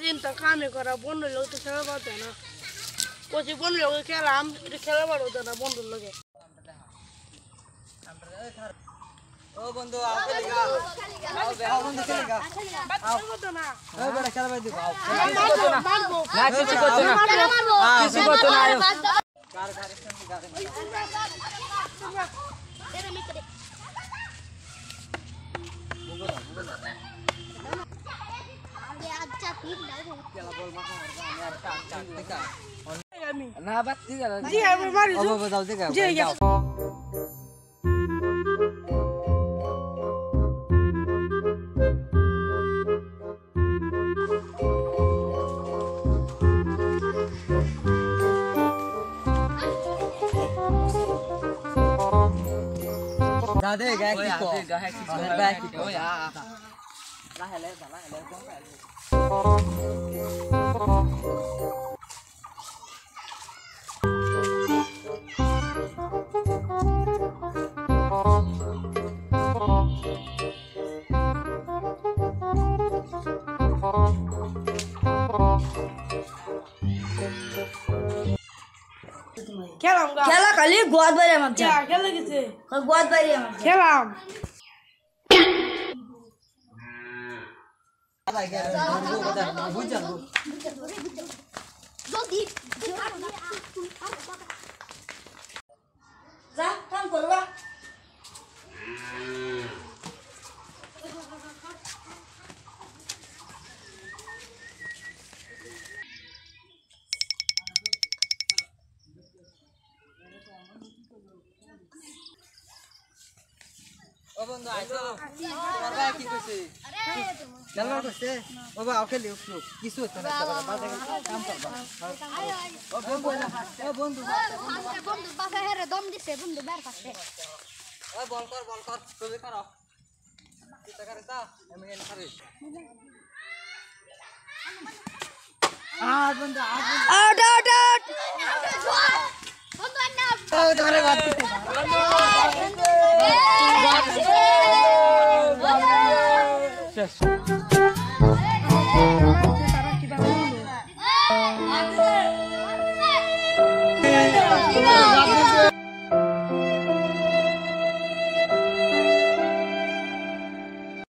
চিন্তা কামে করা বন্ধুর লোক তো খেলা পাতে না কচি বন্ধুর লোক খেলাম খেলা পারো না বন্ধুর লোকে ও বন্ধু আও খেলিগা আও বন্ধু খেলিগা আও করতো না ও বড় খেলা বাই দিব মারবো না কিছু করতে না কিছু করতে না আয়ো কার কার সঙ্গে গারে এরে মিটরে আগে আচ্ছা ঠিক না খেলা বল মাথা মারবা আমি আর টাক দেখা আমি না বাত দিগা জি আমি মারি ও বাবা যাও দিগা জি যাও Dade gak kiko. Gak kiko. Oh ya. Lah hele gong hele. খেলাম গা খেলা খালি গোয়াদ বাইরে আমার যা খেলা গেছে গোয়াদ বাইরে আমার খেলাম যা কাম করবা ও বন্ধু আইছো তোমার ভাই কি কইছে খেলা করছে ও বাবা খেলি উঠলো কিছু হচ্ছে না বাজে কাম করবা ও বন্ধু বন্ধু বাসা হেরে দম দিছে বন্ধু বের পাচ্ছে ও বল কর তুমি করো কিটা করে তা আমি এনে করি বন্ধু আউট আউট আউট বন্ধু আন্না ও ধরে বাদ বন্ধু শেষ